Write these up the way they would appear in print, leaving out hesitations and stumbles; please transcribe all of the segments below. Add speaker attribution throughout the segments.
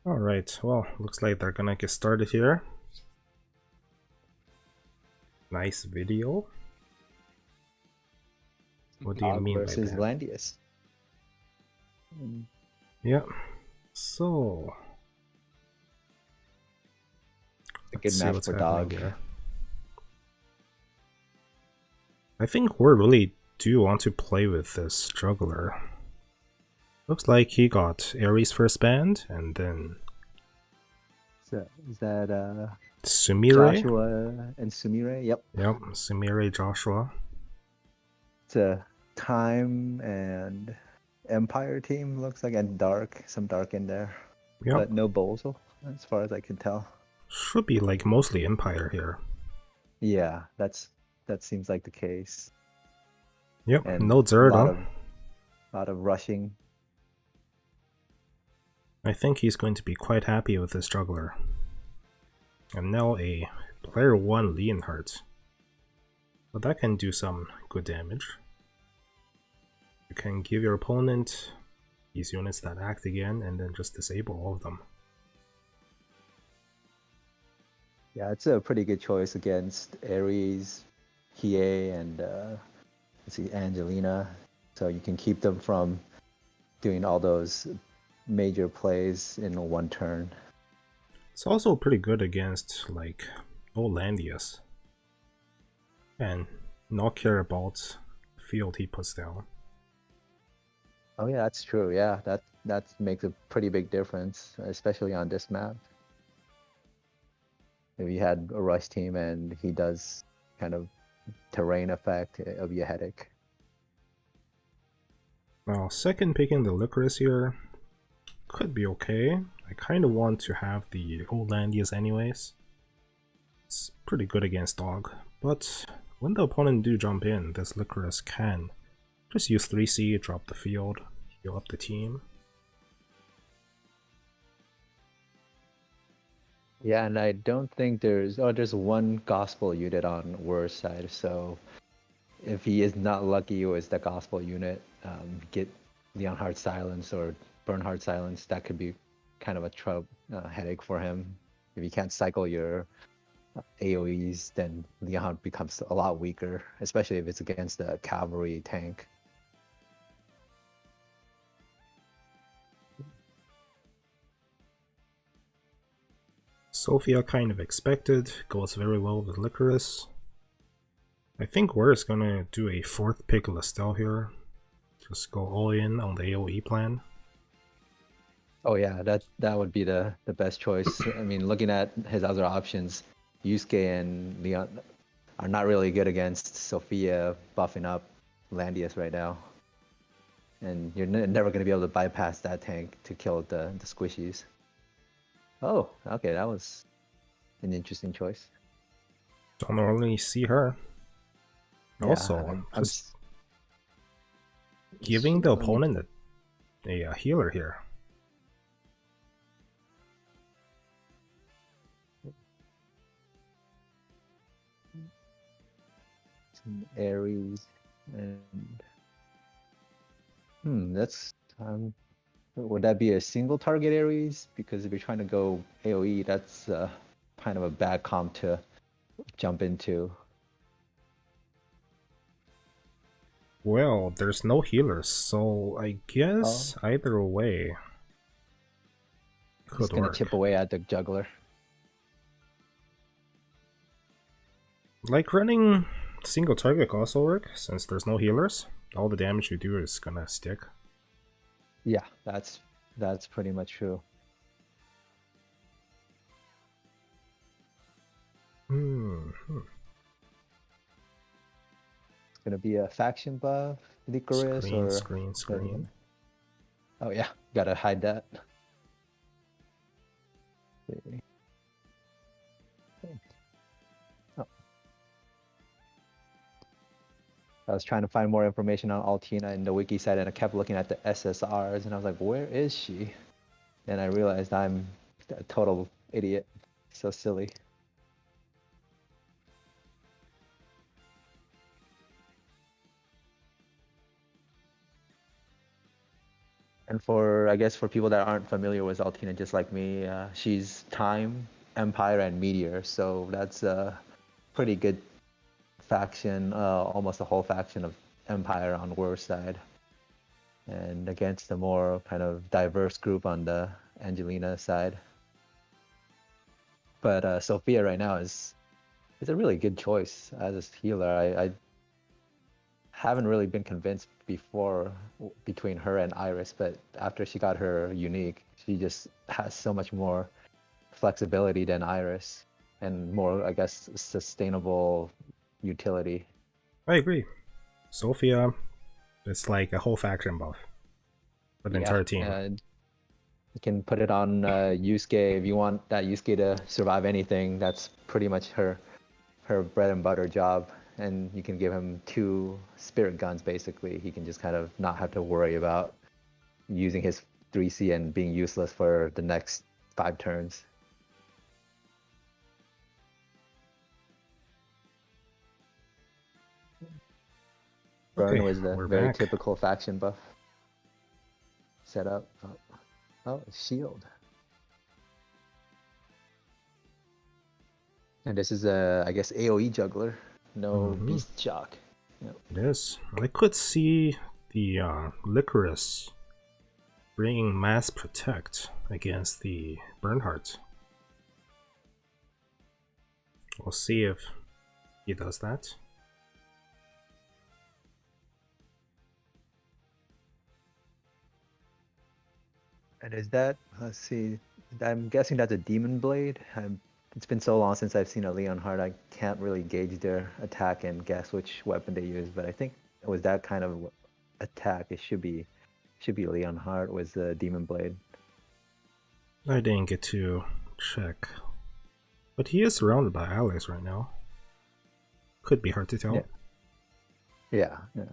Speaker 1: Alright, well, looks like they're gonna get started here. Nice video. What do you
Speaker 2: Dog
Speaker 1: mean by
Speaker 2: versus
Speaker 1: that?
Speaker 2: Landius.
Speaker 1: Yeah, so
Speaker 2: A
Speaker 1: let's
Speaker 2: good
Speaker 1: see
Speaker 2: match
Speaker 1: what's
Speaker 2: for
Speaker 1: happening
Speaker 2: Dog.
Speaker 1: here. I think we really do want to play with this juggler. Looks like he got Ares first band, and then
Speaker 2: So, is that
Speaker 1: Sumire.
Speaker 2: Joshua and Sumire? Yep.
Speaker 1: Yep, Sumire Joshua.
Speaker 2: It's a Time and Empire team, looks like, and Dark. Some Dark in there.
Speaker 1: Yep,
Speaker 2: But no Bozel, as far as I can tell.
Speaker 1: should be like mostly Empire here.
Speaker 2: Yeah, that seems like the case.
Speaker 1: Yep,
Speaker 2: And
Speaker 1: no
Speaker 2: a
Speaker 1: Zerda.
Speaker 2: lot of rushing.
Speaker 1: I think he's going to be quite happy with this juggler. And now a player 1 Leonhardt. But that can do some good damage. You can give your opponent these units that act again and then just disable all of them.
Speaker 2: Yeah, it's a pretty good choice against Ares, Kie, and let's see, Angelina. So you can keep them from doing all those major plays in one turn.
Speaker 1: It's also pretty good against like Olandius. And not care about the field he puts down.
Speaker 2: Oh yeah, that's true. Yeah, that makes a pretty big difference, especially on this map. If you had a rush team and he does kind of terrain effect, it'll be a headache.
Speaker 1: Now, second picking the Licorice here could be okay. I kind of want to have the Olandius anyways. It's pretty good against Dog, but when the opponent do jump in, this Licorice can just use 3C, drop the field, heal up the team.
Speaker 2: Yeah, and I don't think there's one gospel unit on Whirr's side, so if he is not lucky with the gospel unit, get Leonhard Silence or Bernhard Silence, that could be kind of a headache for him. If you can't cycle your AoEs, then Leonhard becomes a lot weaker, especially if it's against a cavalry tank.
Speaker 1: Sophia kind of expected, goes very well with Licorice. I think we're just gonna do a fourth pick Lestel here. Just go all in on the AoE plan.
Speaker 2: Oh yeah, that would be the best choice. I mean, looking at his other options, Yusuke and Leon are not really good against Sophia buffing up Landius right now. And you're never going to be able to bypass that tank to kill the squishies. Oh, okay, that was an interesting choice.
Speaker 1: Don't normally see her.
Speaker 2: Yeah,
Speaker 1: Also,
Speaker 2: I'm
Speaker 1: just giving the
Speaker 2: let me.
Speaker 1: opponent a healer here.
Speaker 2: Ares and that's would that be a single target Ares? Because if you're trying to go AoE, that's kind of a bad comp to jump into.
Speaker 1: Well, there's no healers, so I
Speaker 2: Oh,
Speaker 1: guess either way
Speaker 2: just
Speaker 1: could
Speaker 2: gonna
Speaker 1: work.
Speaker 2: chip away at the juggler.
Speaker 1: Like running single target could also work, since there's no healers. All the damage you do is gonna stick.
Speaker 2: Yeah, that's pretty much true. It's gonna be a faction buff, Licorice,
Speaker 1: Screen,
Speaker 2: or
Speaker 1: screen, screen.
Speaker 2: oh yeah, gotta hide that. Oh. I was trying to find more information on Altina in the wiki site, and I kept looking at the SSRs, and I was like, where is she? And I realized I'm a total idiot. So silly. And for, I guess, for people that aren't familiar with Altina, just like me, she's Time, Empire, and Meteor. So that's a pretty good faction, almost a whole faction of Empire on Whirr's side. And against a more kind of diverse group on the Angelina side. But Sophia right now is a really good choice as a healer. I haven't really been convinced before between her and Iris, but after she got her unique, she just has so much more flexibility than Iris and more, I guess, sustainable utility.
Speaker 1: I agree. Sophia, it's like a whole faction buff for the
Speaker 2: Yeah,
Speaker 1: entire team.
Speaker 2: and you can put it on Yusuke if you want that Yusuke to survive anything. That's pretty much her bread and butter job. And you can give him 2 spirit guns basically. He can just kind of not have to worry about using his 3C and being useless for the next 5 turns. Burn
Speaker 1: Okay,
Speaker 2: was the
Speaker 1: we're
Speaker 2: very
Speaker 1: back.
Speaker 2: typical faction buff setup. Oh, shield. And this is a, I guess, AoE juggler. No
Speaker 1: Mm-hmm.
Speaker 2: beast shock. Yep.
Speaker 1: It is. I could see the Licorice bringing Mass Protect against the Bernhardt. We'll see if he does that.
Speaker 2: And is that, let's see, I'm guessing that's a Demon Blade. It's been so long since I've seen a Leonhard, I can't really gauge their attack and guess which weapon they use, but I think it was that kind of attack. It should be Leonhard with the Demon Blade.
Speaker 1: I didn't get to check. But he is surrounded by allies right now. Could be hard to tell.
Speaker 2: Yeah. Yeah, yeah.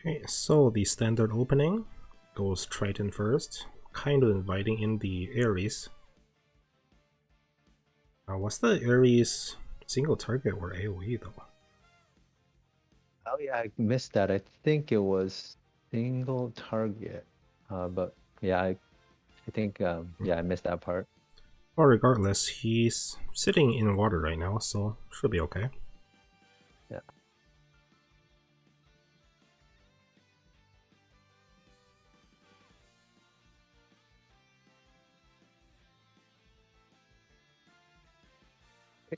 Speaker 1: Okay, so the standard opening goes Triton first, kind of inviting in the Ares. Was the Ares single target or AoE though?
Speaker 2: Oh yeah, I missed that. I think it was single target. But yeah, I think yeah, I missed that part.
Speaker 1: Well, regardless, he's sitting in water right now, so should be okay.
Speaker 2: Yeah.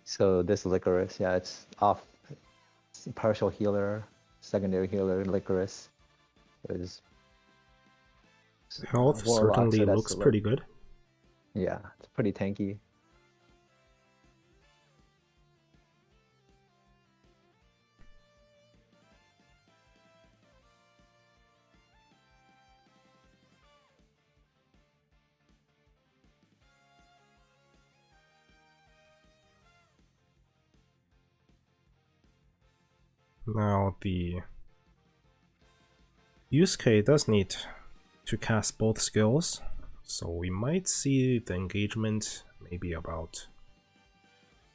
Speaker 2: So this Licorice, yeah, it's off. It's partial healer, secondary healer, Licorice is
Speaker 1: Health
Speaker 2: Warlock,
Speaker 1: certainly
Speaker 2: so that's
Speaker 1: looks pretty good.
Speaker 2: yeah, it's pretty tanky.
Speaker 1: Now the Yusuke does need to cast both skills, so we might see the engagement maybe about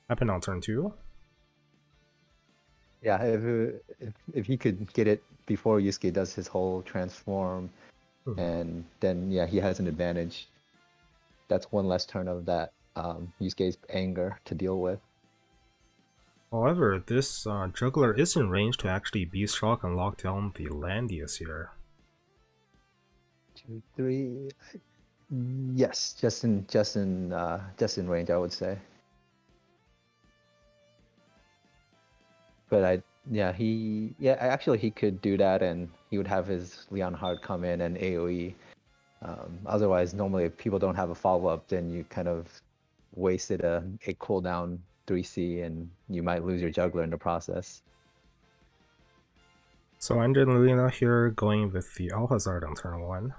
Speaker 1: happen on turn 2.
Speaker 2: Yeah, if he could get it before Yusuke does his whole transform, and then yeah, he has an advantage. That's one less turn of that Yusuke's anger to deal with.
Speaker 1: However, this juggler is in range to actually beast shock and lock down the Landius here.
Speaker 2: 2, 3. Yes, just in range, I would say. But actually he could do that, and he would have his Leonhard come in and AOE. Otherwise, normally if people don't have a follow up, then you kind of wasted a cooldown 3C, and you might lose your juggler in the process.
Speaker 1: So Angelina here going with the Alhazard on turn 1.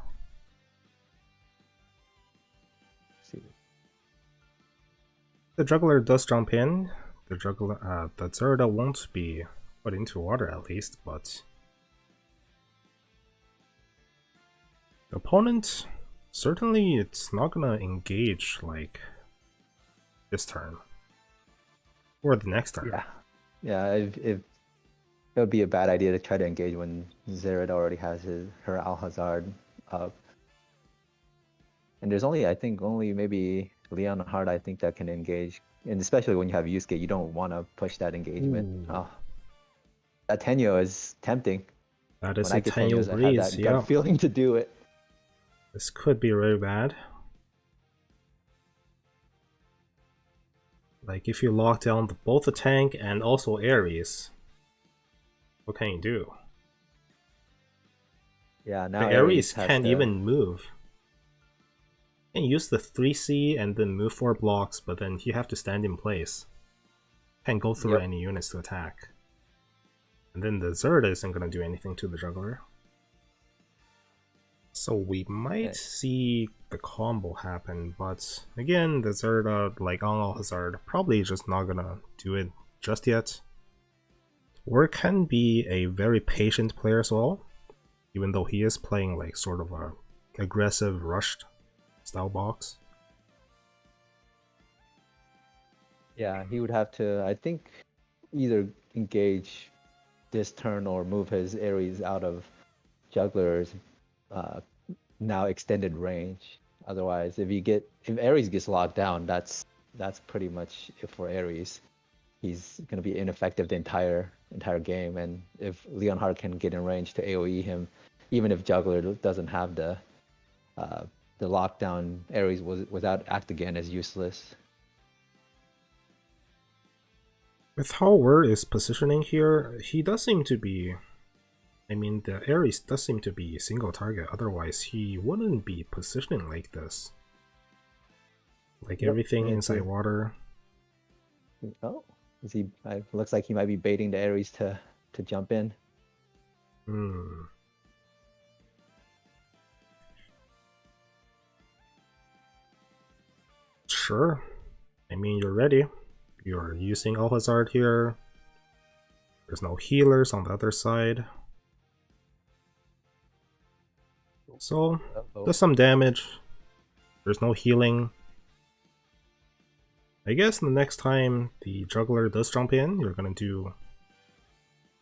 Speaker 1: The juggler does jump in. The Zerda won't be put into water at least, but the opponent Certainly, it's not gonna engage like this turn or the next turn.
Speaker 2: Yeah, yeah. If it would be a bad idea to try to engage when Zerid already has her Alhazard up. And there's only, I think, only maybe Leonhard, I think, that can engage. And especially when you have Yusuke, you don't want to push that engagement.
Speaker 1: Ooh,
Speaker 2: Oh, that Tenyo is tempting.
Speaker 1: that
Speaker 2: When
Speaker 1: is
Speaker 2: I
Speaker 1: a
Speaker 2: get
Speaker 1: Tenyo
Speaker 2: Tenyos, I have
Speaker 1: Breeze,
Speaker 2: that gut
Speaker 1: yeah.
Speaker 2: feeling to do it.
Speaker 1: This could be really bad. Like, if you lock down both the tank and also Ares, what can you do?
Speaker 2: Yeah, now
Speaker 1: The
Speaker 2: Ares
Speaker 1: Ares
Speaker 2: has
Speaker 1: can't
Speaker 2: to.
Speaker 1: even move. You can use the 3C and then move 4 blocks, but then you have to stand in place. Can't go through
Speaker 2: Yep.
Speaker 1: any units to attack. And then the Zerd isn't gonna do anything to the juggler. So we might see the combo happen, but again, the Zerd, like on Hazard, probably just not gonna do it just yet. Whirr can be a very patient player as well, even though he is playing like sort of a aggressive rushed style box.
Speaker 2: Yeah, he would have to, I think, either engage this turn or move his Ares out of Juggler's uh, now extended range. Otherwise, if Ares gets locked down, that's pretty much it for Ares. He's gonna be ineffective the entire game, and if Leonhard can get in range to AOE him, even if Juggler doesn't have uh, the lockdown, Ares without Act Again is useless.
Speaker 1: With how Whirr is positioning here, he does seem to be... I mean, the Ares does seem to be single target, otherwise he wouldn't be positioning like this. Like
Speaker 2: Yep,
Speaker 1: everything
Speaker 2: very
Speaker 1: inside
Speaker 2: true.
Speaker 1: water.
Speaker 2: Oh, is he? Looks like he might be baiting the Ares to jump in.
Speaker 1: Hmm. Sure. I mean, you're ready. You're using Alhazard here. There's no healers on the other side. So,
Speaker 2: Uh-oh.
Speaker 1: does some damage. There's no healing. I guess the next time the juggler does jump in, you're gonna do...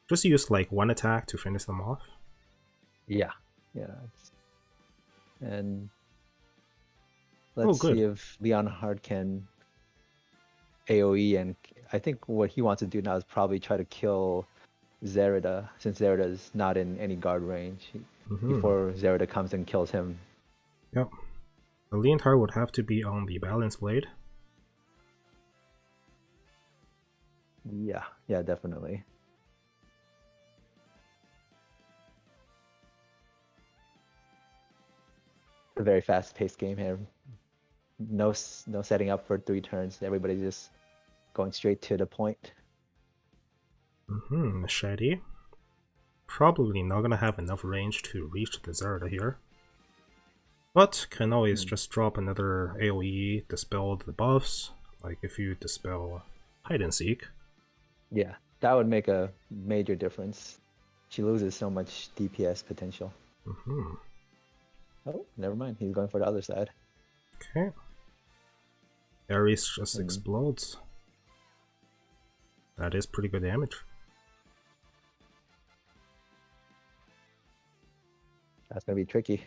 Speaker 1: just use like one attack to finish them off.
Speaker 2: Yeah, yeah. And
Speaker 1: Oh,
Speaker 2: let's see
Speaker 1: good.
Speaker 2: if Leonhard can AoE, and I think what he wants to do now is probably try to kill Zerida, since Zerida is not in any guard range, before Zerida comes and kills him.
Speaker 1: Yep. The Leontar would have to be on the balance blade.
Speaker 2: Yeah, yeah, definitely. It's a very fast-paced game here. No setting up for 3 turns. Everybody's just going straight to the point.
Speaker 1: Machete. Probably not gonna have enough range to reach the Zerda here. But can always just drop another AoE, dispel the buffs, like if you dispel hide and seek.
Speaker 2: Yeah, that would make a major difference. She loses so much DPS potential. Oh, never mind. He's going for the other side.
Speaker 1: Okay. Ares just explodes. That is pretty good damage.
Speaker 2: That's gonna be tricky.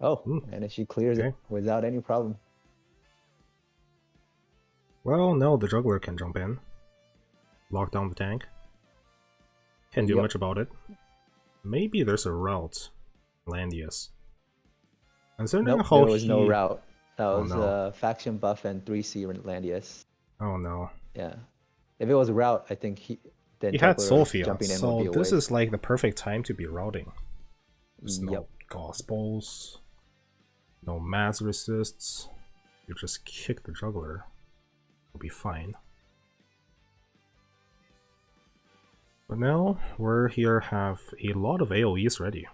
Speaker 2: Oh, and if she clears it without any problem.
Speaker 1: Well, now the juggler can jump in. Lock down the tank. Can't do much about it. Maybe there's a route. Landius.
Speaker 2: Nope,
Speaker 1: How
Speaker 2: there was no
Speaker 1: he...
Speaker 2: route. That
Speaker 1: Oh
Speaker 2: was
Speaker 1: no.
Speaker 2: faction buff and 3C Landius.
Speaker 1: Oh no.
Speaker 2: Yeah. If it was a route, I think then
Speaker 1: He had
Speaker 2: Juggler
Speaker 1: Sophia,
Speaker 2: jumping in would
Speaker 1: so
Speaker 2: be a
Speaker 1: this is
Speaker 2: waste.
Speaker 1: like the perfect time to be routing. There's
Speaker 2: Yep.
Speaker 1: no gospels, no mass resists. You just kick the juggler. It'll be fine. But now we're here have a lot of AoEs ready.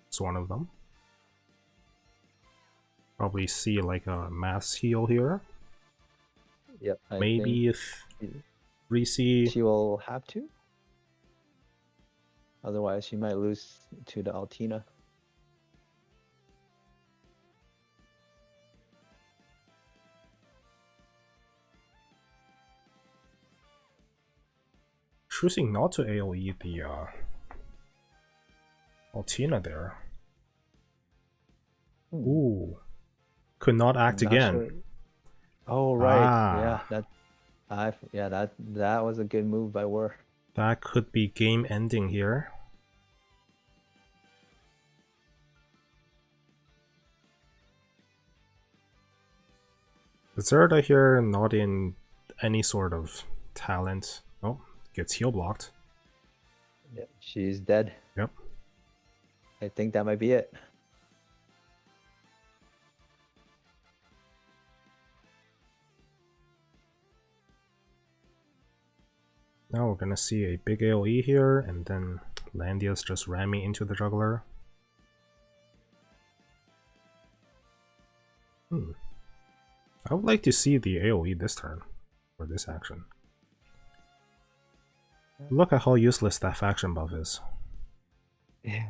Speaker 1: It's one of them. Probably see like a mass heal here.
Speaker 2: Yep.
Speaker 1: Maybe if 3C...
Speaker 2: she will have to. Otherwise, she might lose to the Altina.
Speaker 1: choosing not to AoE the Altina there. Ooh. Could not act
Speaker 2: I'm not
Speaker 1: again.
Speaker 2: sure. Oh right, yeah, that was a good move by Whirr.
Speaker 1: That could be game ending here. Zerda here not in any sort of talent. Oh, gets heal blocked.
Speaker 2: Yeah, she's dead.
Speaker 1: Yep.
Speaker 2: I think that might be it.
Speaker 1: Now we're gonna see a big AoE here, and then Landia's just ramming into the juggler. I would like to see the AoE this turn, for this action. Look at how useless that faction buff is.
Speaker 2: Yeah.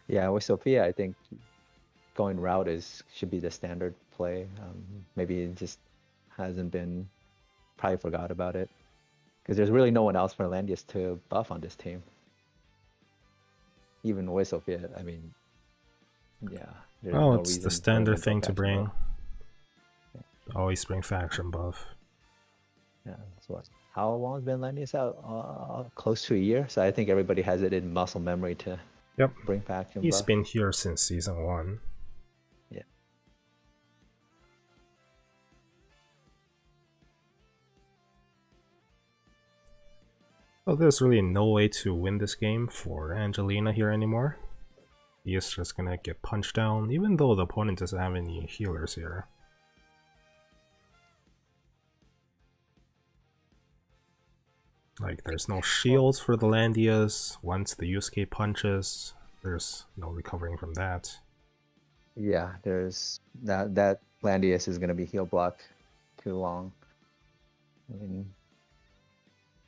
Speaker 2: Yeah, with Sophia, I think going route should be the standard play. Maybe it just hasn't been, probably forgot about it. Because there's really no one else for Landius to buff on this team. Even with Sophia, I mean, yeah, there's
Speaker 1: Oh,
Speaker 2: no
Speaker 1: it's
Speaker 2: reason
Speaker 1: the
Speaker 2: for him
Speaker 1: standard
Speaker 2: to go
Speaker 1: thing to
Speaker 2: faction
Speaker 1: bring.
Speaker 2: buff.
Speaker 1: Always bring faction buff.
Speaker 2: Yeah, so how long has been Landius out? Close to a year. So I think everybody has it in muscle memory to
Speaker 1: Yep.
Speaker 2: bring faction
Speaker 1: He's
Speaker 2: buff.
Speaker 1: been here since season 1.
Speaker 2: Yeah.
Speaker 1: Well, there's really no way to win this game for Angelina here anymore. He is just gonna get punched down, even though the opponent doesn't have any healers here. Like, there's no shields for the Landias. Once the Yusuke punches, there's no recovering from that.
Speaker 2: Yeah, there's that Landius is gonna be heal blocked too long. I mean,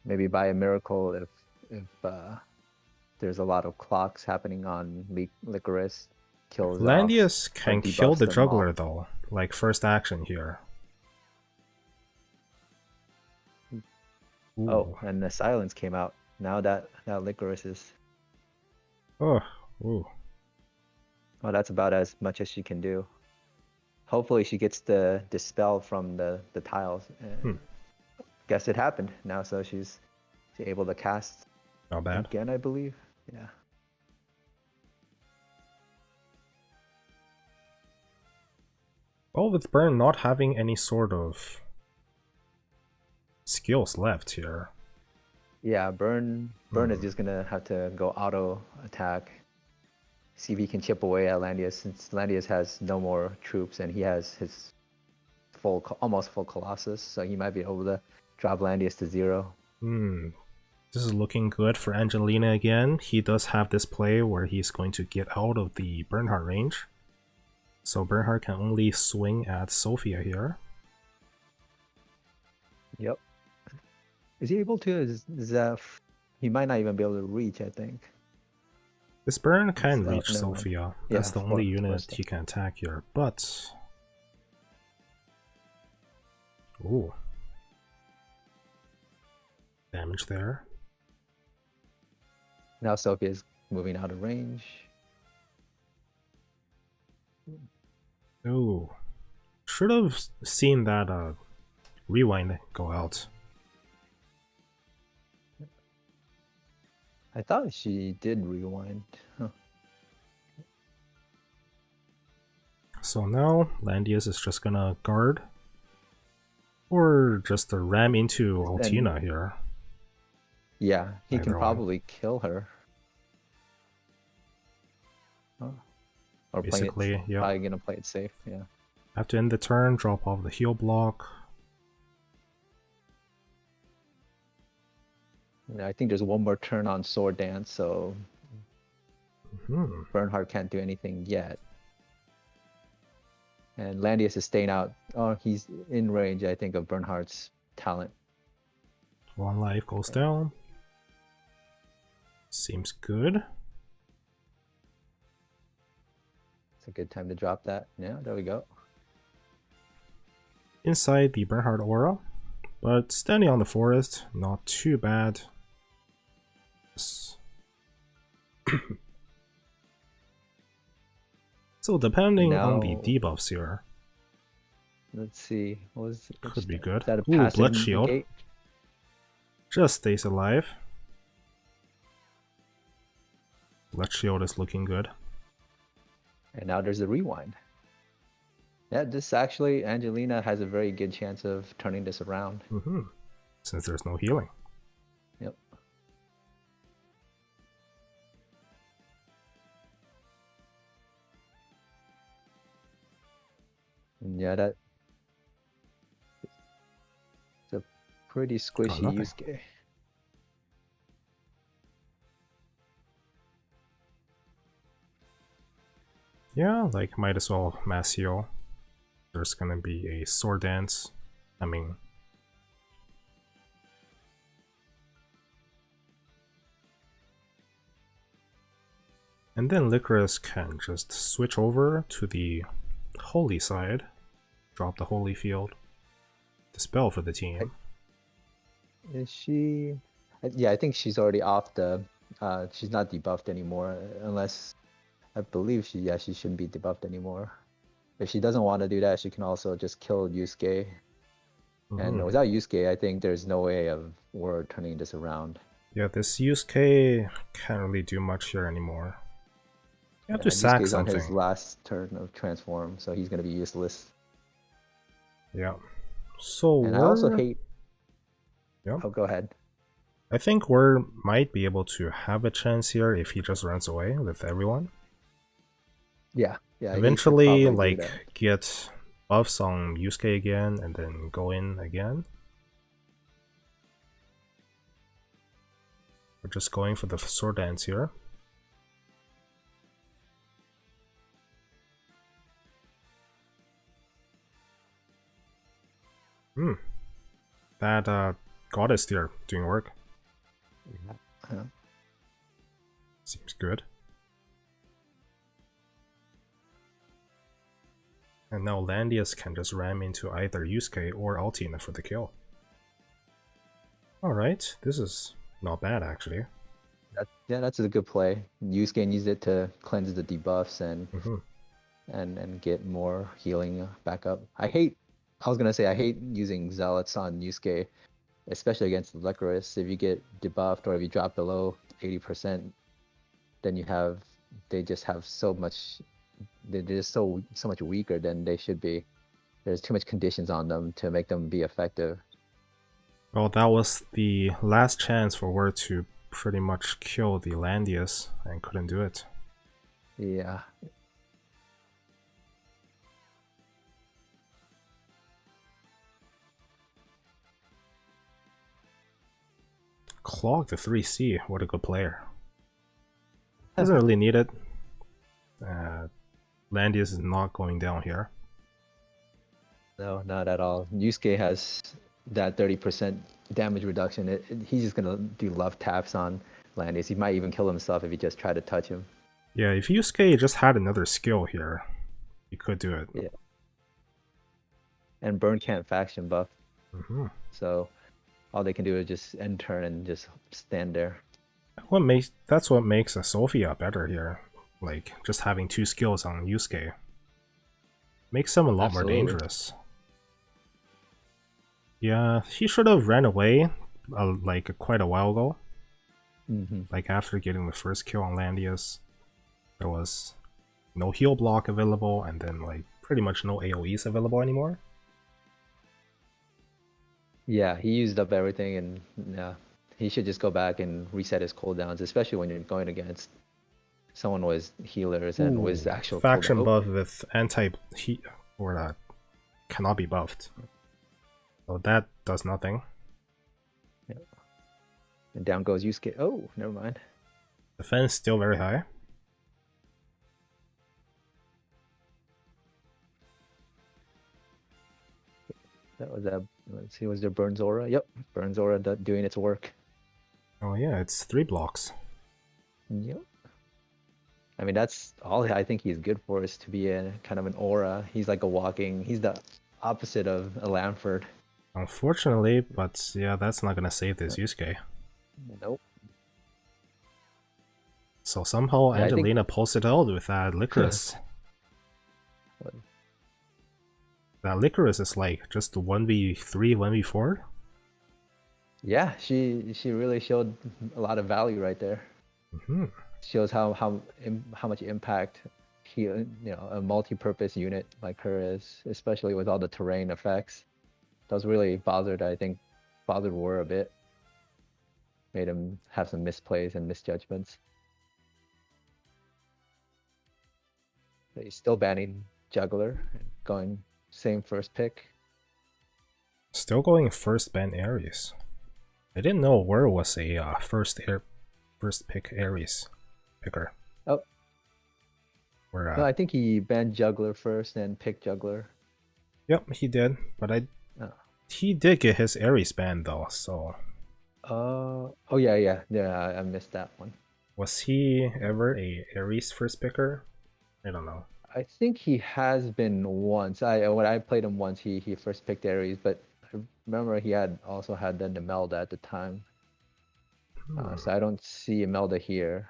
Speaker 2: maybe by a miracle, if there's a lot of clocks happening on Licorice, kills off
Speaker 1: Landius
Speaker 2: or
Speaker 1: can kill
Speaker 2: debuffs
Speaker 1: the
Speaker 2: them all.
Speaker 1: juggler though, like first action here. Ooh.
Speaker 2: Oh, and the silence came out. Now that Licorice is.
Speaker 1: Oh, ooh.
Speaker 2: Oh, that's about as much as she can do. Hopefully she gets the dispel from the tiles. Guess it happened now, so she's able to cast
Speaker 1: Not bad.
Speaker 2: again, I believe. Yeah.
Speaker 1: Well, with Burn not having any sort of skills left here.
Speaker 2: Yeah, Burn is just gonna have to go auto attack. See if he can chip away at Landius, since Landius has no more troops and he has his almost full Colossus, so he might be able to drop Landius to 0.
Speaker 1: This is looking good for Angelina again. He does have this play where he's going to get out of the Bernhardt range. So Bernhardt can only swing at Sophia here.
Speaker 2: Yep. Is he able to? He might not even be able to reach, I think.
Speaker 1: This Burn can reach
Speaker 2: never mind.
Speaker 1: Sophia.
Speaker 2: Yeah,
Speaker 1: That's the only unit
Speaker 2: course.
Speaker 1: he can attack here, but... Ooh. Damage there.
Speaker 2: Now Sophia's moving out of range.
Speaker 1: Ooh. Should have seen that rewind go out.
Speaker 2: I thought she did rewind. Huh.
Speaker 1: So now Landius is just gonna guard. Or just ram into Altina here.
Speaker 2: Yeah, he
Speaker 1: Either
Speaker 2: can
Speaker 1: one.
Speaker 2: probably kill her. Huh. Or
Speaker 1: Basically,
Speaker 2: play it,
Speaker 1: yep.
Speaker 2: probably gonna play it safe, yeah.
Speaker 1: Have to end the turn, drop off the heal block.
Speaker 2: Yeah, I think there's one more turn on Sword Dance, so Bernhardt can't do anything yet. And Landius is staying out. Oh, he's in range, I think, of Bernhardt's talent.
Speaker 1: One life goes down. Seems good.
Speaker 2: It's a good time to drop that. Yeah, there we go.
Speaker 1: Inside the Bernhardt aura, but standing on the forest, not too bad. So depending on the
Speaker 2: Now,
Speaker 1: debuffs here,
Speaker 2: let's see.
Speaker 1: could be
Speaker 2: Is
Speaker 1: good.
Speaker 2: that a
Speaker 1: Ooh,
Speaker 2: passive
Speaker 1: Blood Shield.
Speaker 2: negate?
Speaker 1: Just stays alive. Blood Shield is looking good.
Speaker 2: And now there's a rewind. Yeah, this actually, Angelina has a very good chance of turning this around.
Speaker 1: Since there's no healing.
Speaker 2: Yep. And yeah, that's a pretty squishy
Speaker 1: nothing.
Speaker 2: Yusuke.
Speaker 1: Yeah, like might as well mass heal. There's gonna be a sword dance. I mean, and then Licorice can just switch over to the holy side, drop the holy field, dispel for the team.
Speaker 2: Is she? Yeah, I think she's already off the. She's not debuffed anymore, unless I believe she shouldn't be debuffed anymore. If she doesn't want to do that, she can also just kill Yusuke. And without Yusuke, I think there's no way of Whirr turning this around.
Speaker 1: Yeah, this Yusuke can't really do much here anymore. You have to sack
Speaker 2: Yusuke's on his
Speaker 1: something.
Speaker 2: last turn of transform, so he's gonna be useless.
Speaker 1: Yeah. So
Speaker 2: And I also
Speaker 1: we're...
Speaker 2: hate.
Speaker 1: Yep.
Speaker 2: Oh, go ahead.
Speaker 1: I think we might be able to have a chance here if he just runs away with everyone.
Speaker 2: Yeah, he should
Speaker 1: Eventually,
Speaker 2: probably do
Speaker 1: like,
Speaker 2: that.
Speaker 1: get buffs on Yusuke again and then go in again. We're just going for the sword dance here. That goddess there doing work.
Speaker 2: Yeah.
Speaker 1: Seems good. And now Landius can just ram into either Yusuke or Altina for the kill. Alright, this is not bad actually.
Speaker 2: That's a good play. Yusuke needs it to cleanse the debuffs and get more healing back up. I was gonna say I hate using zealots on Yusuke, especially against Licorice. If you get debuffed or if you drop below 80%, then they just have so much. They're just so much weaker than they should be. There's too much conditions on them to make them be effective.
Speaker 1: Well, that was the last chance for Whirr to pretty much kill the Landius and couldn't do it.
Speaker 2: Yeah.
Speaker 1: Clog the 3C, what a good player. Doesn't really need it. Landius is not going down here.
Speaker 2: No, not at all. Yusuke has that 30% damage reduction. He's just gonna do love taps on Landis. He might even kill himself if he just tried to touch him.
Speaker 1: Yeah, if Yusuke just had another skill here, he could do it.
Speaker 2: Yeah. And Burn can't faction buff. So all they can do is just end turn and just stand there.
Speaker 1: That's what makes a Sophia better here. Like, just having two skills on Yusuke. Makes him a lot more dangerous. Yeah, he should have ran away like quite a while ago. Like after getting the first kill on Landius, there was no heal block available and then like pretty much no AoEs available anymore.
Speaker 2: Yeah, he used up everything and yeah, he should just go back and reset his cooldowns, especially when you're going against someone with healers and with actual
Speaker 1: faction
Speaker 2: cooldown.
Speaker 1: buff with anti-heat or cannot be buffed. So that does nothing.
Speaker 2: Yeah. And down goes Yusuke. Oh, never mind.
Speaker 1: Defense still very high.
Speaker 2: That was a. Let's see, was there Burns Aura? Yep, Burns Aura doing its work.
Speaker 1: Oh yeah, it's 3 blocks.
Speaker 2: Yep. I mean, that's all I think he's good for, is to be a kind of an aura. He's like a walking. He's the opposite of a Lamford.
Speaker 1: Unfortunately, but yeah, that's not gonna save this Yusuke.
Speaker 2: Nope.
Speaker 1: So somehow
Speaker 2: Yeah, I think
Speaker 1: Angelina pulls it out with that Licorice. That Licorice is like just 1v3, 1v4?
Speaker 2: yeah, she really showed a lot of value right there.
Speaker 1: Mm-hmm.
Speaker 2: Shows how much impact a multi-purpose unit like her is, especially with all the terrain effects. That was really bothered Whirr a bit. Made him have some misplays and misjudgments. But he's still banning Juggler and going same first pick.
Speaker 1: Still going first ban Ares. I didn't know Whirr was a first pick Ares picker.
Speaker 2: Oh,
Speaker 1: Where
Speaker 2: no, I think he banned Juggler first and picked Juggler.
Speaker 1: Yep, he did, but
Speaker 2: Oh.
Speaker 1: he did get his Ares ban though, so...
Speaker 2: Oh yeah, I missed that one.
Speaker 1: Was he ever a Ares first picker? I don't know.
Speaker 2: I think he has been once. When I played him once, he first picked Ares, but I remember he also had the Imelda at the time. So I don't see Imelda here.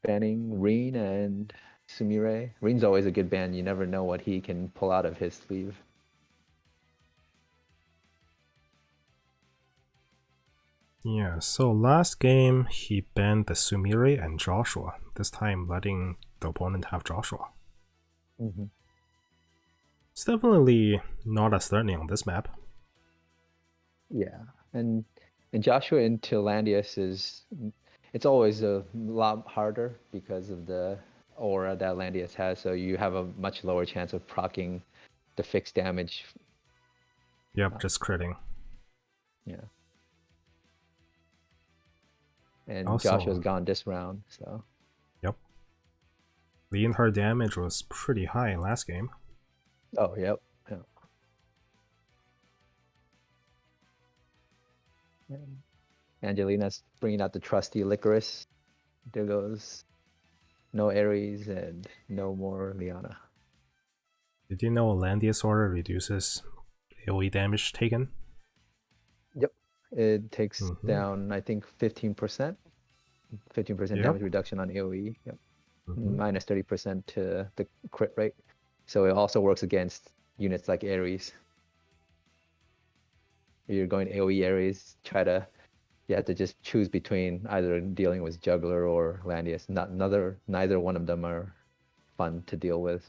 Speaker 2: Banning Reen and Sumire. Reen's always a good ban. You never know what he can pull out of his sleeve.
Speaker 1: Yeah, so last game he banned the Sumire and Joshua, this time letting the opponent have Joshua.
Speaker 2: Mm-hmm.
Speaker 1: It's definitely not as threatening on this map.
Speaker 2: Yeah, and Joshua into Landius it's always a lot harder because of the aura that Landius has, so you have a much lower chance of proccing the fixed damage.
Speaker 1: Yep, just critting.
Speaker 2: Yeah. And
Speaker 1: Also,
Speaker 2: Joshua's gone this round, so.
Speaker 1: Yep. Leonhard damage was pretty high last game.
Speaker 2: Oh, yep. Yeah. And Angelina's bringing out the trusty Licorice. There goes no Ares and no more Liana.
Speaker 1: Did you know Landius Aura reduces AoE damage taken?
Speaker 2: Yep. It takes down, I think, 15%. 15% damage reduction on AoE. Yep. Minus 30% to the crit rate. So it also works against units like Ares. If you're going AoE Ares, you have to just choose between either dealing with Juggler or Landius. Neither one of them are fun to deal with.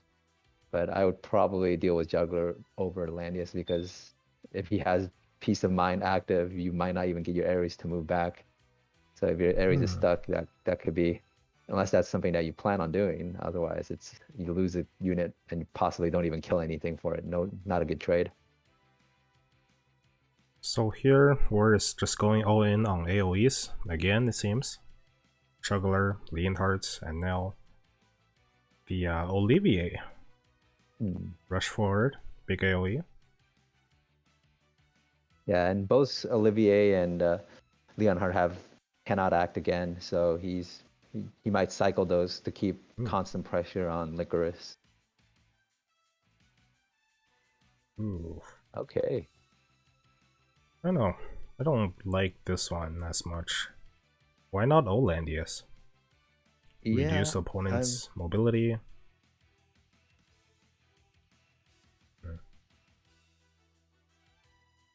Speaker 2: But I would probably deal with Juggler over Landius because if he has Peace of Mind active, you might not even get your Ares to move back. So if your Ares is stuck, that could be, unless that's something that you plan on doing. Otherwise, you lose a unit and you possibly don't even kill anything for it. No, not a good trade.
Speaker 1: So here, Whirr is just going all in on AoEs, again it seems. Juggler, Leonhardt, and now the Olivier. Rush forward, big AoE.
Speaker 2: Yeah, and both Olivier and Leonhardt cannot act again, so he might cycle those to keep constant pressure on Licorice.
Speaker 1: Ooh.
Speaker 2: Okay.
Speaker 1: I don't know. I don't like this one as much. Why not Olandius?
Speaker 2: Yeah,
Speaker 1: Reduce opponent's mobility.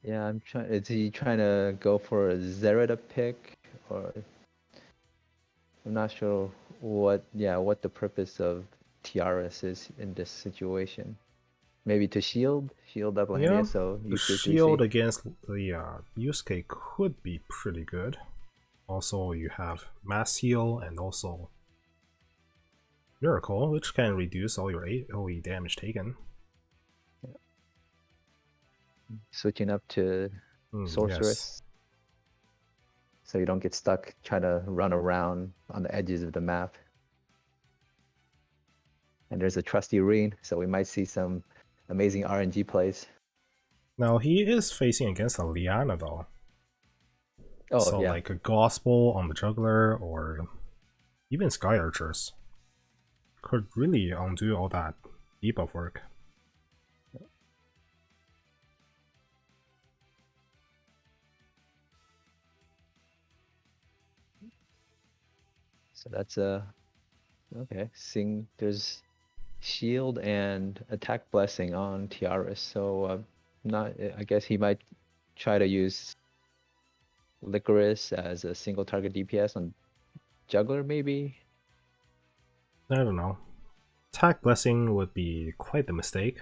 Speaker 2: Yeah, I'm trying. Is he trying to go for a Zerida pick, or I'm not sure what the purpose of Tiaras is in this situation. Maybe to shield up Landia,
Speaker 1: Yeah,
Speaker 2: so
Speaker 1: the
Speaker 2: you do 3C.
Speaker 1: shield against the Yusuke could be pretty good. Also, you have Mass Heal and also Miracle, which can reduce all your AoE damage taken.
Speaker 2: Yeah. Switching up to Sorceress. Yes. So you don't get stuck trying to run around on the edges of the map. And there's a trusty Reen, so we might see some amazing RNG plays.
Speaker 1: Now, he is facing against a Liana though.
Speaker 2: Oh,
Speaker 1: so
Speaker 2: yeah.
Speaker 1: like a Gospel on the Juggler or even Sky Archers could really undo all that debuff work.
Speaker 2: So that's okay. There's shield and attack blessing on Tiaras, so not. I guess he might try to use Licorice as a single target DPS on Juggler, maybe.
Speaker 1: I don't know. Attack Blessing would be quite the mistake.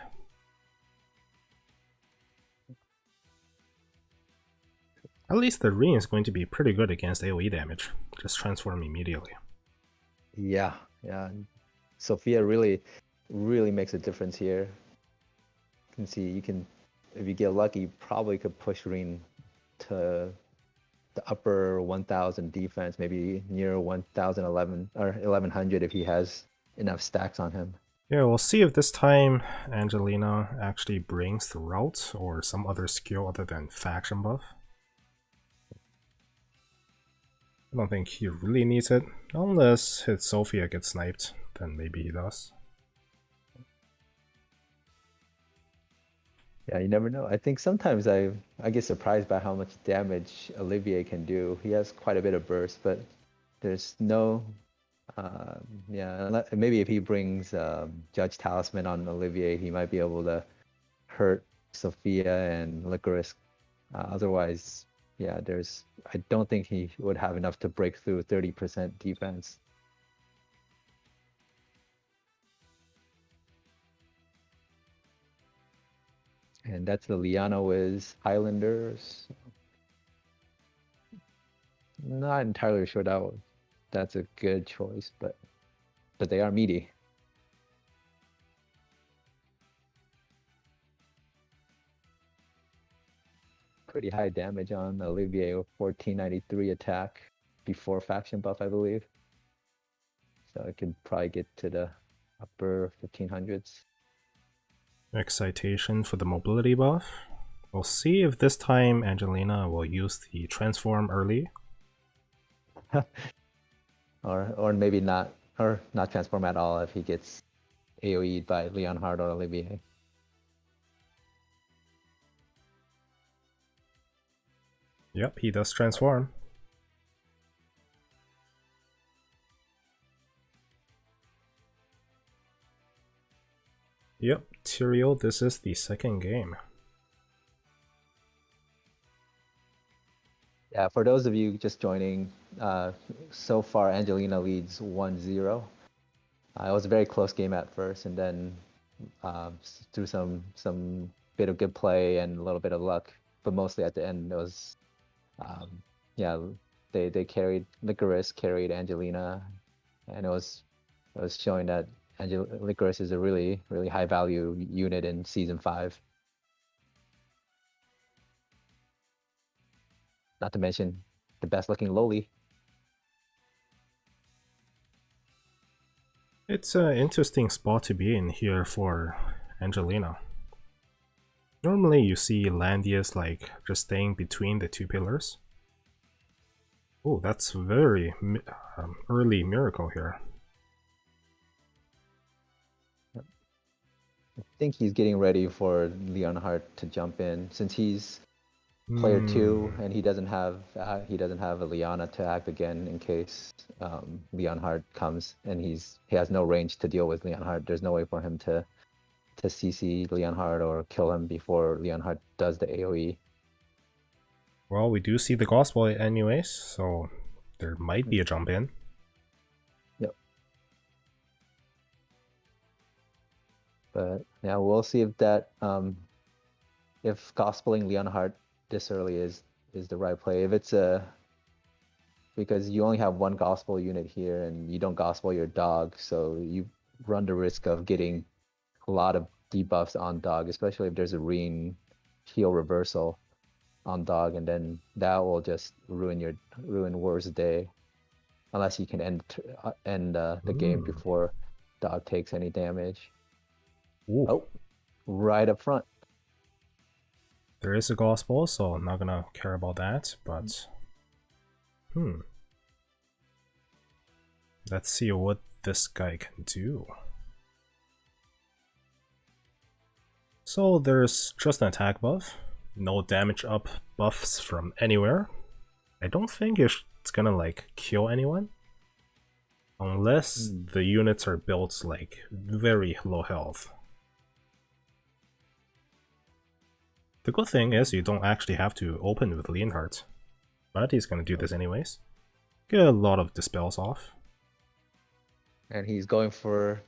Speaker 1: At least the Ring is going to be pretty good against AoE damage. Just transform immediately.
Speaker 2: Yeah, yeah. Sophia really makes a difference here. You can see if you get lucky, you probably could push Ring to the upper 1000 defense, maybe near 1011 or 1100 if he has enough stacks on him.
Speaker 1: Yeah, we'll see if this time Angelina actually brings the route or some other skill other than faction buff. I don't think he really needs it, unless his Sophia gets sniped, then maybe he does.
Speaker 2: Yeah, you never know. I think sometimes I get surprised by how much damage Olivier can do. He has quite a bit of burst, but there's no yeah, maybe if he brings Judge Talisman on Olivier, he might be able to hurt Sophia and Licorice. Otherwise, yeah, I don't think he would have enough to break through 30% defense. And that's the Liana Wiz Highlanders. Not entirely sure that's a good choice, but they are meaty. Pretty high damage on Olivier with 1493 attack before faction buff, I believe. So I could probably get to the upper 1500s.
Speaker 1: Excitation for the mobility buff. We'll see if this time Angelina will use the transform early.
Speaker 2: or maybe not, or not transform at all if he gets AoE'd by Leonhard or Olivier.
Speaker 1: Yep, he does transform. Yep, Tyrael, this is the second game.
Speaker 2: Yeah, for those of you just joining, so far Angelina leads 1-0. It was a very close game at first, and then through some bit of good play and a little bit of luck, but mostly at the end it was, yeah, they carried Licorice, carried Angelina, and it was showing that Licorice is a really high value unit in season 5. Not to mention the best looking lowly.
Speaker 1: It's an interesting spot to be in here for Angelina. Normally you see Landius like just staying between the two pillars. Oh, that's very early miracle here.
Speaker 2: I think he's getting ready for Leonhardt to jump in since he's player 2 and he doesn't have a Liana to act again in case Leonhardt comes, and he has no range to deal with Leonhardt. There's no way for him to CC Leonhardt or kill him before Leonhardt does the AoE.
Speaker 1: Well, we do see the gospel anyways, so there might be a jump in.
Speaker 2: Yep. But yeah, we'll see if that if gospeling Leonhardt this early is the right play. If it's because you only have one gospel unit here and you don't gospel your dog, so you run the risk of getting a lot of debuffs on dog, especially if there's a Reen heal reversal on dog, and then that will just ruin Whirr's day, unless you can end the game before dog takes any damage.
Speaker 1: Ooh.
Speaker 2: Oh, right up front.
Speaker 1: There is a gospel, so I'm not gonna care about that, but let's see what this guy can do. So there's just an attack buff, no damage up buffs from anywhere. I don't think it's gonna like kill anyone. Unless the units are built like very low health. The good thing is you don't actually have to open with Leonhardt. But he's gonna do this anyways. Get a lot of dispels off.
Speaker 2: And he's going for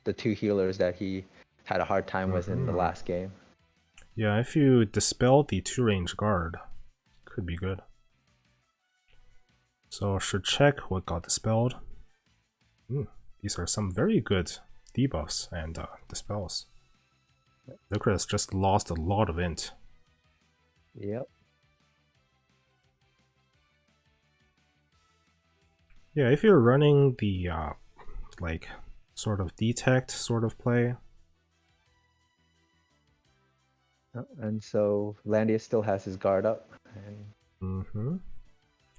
Speaker 2: the 2 healers that he had a hard time with in the last game.
Speaker 1: Yeah, if you dispel the 2-range guard, could be good. So should check what got dispelled. These are some very good debuffs and dispels. Licorice just lost a lot of int.
Speaker 2: Yep.
Speaker 1: Yeah, if you're running the like sort of detect sort of play.
Speaker 2: And so Landius still has his guard up. And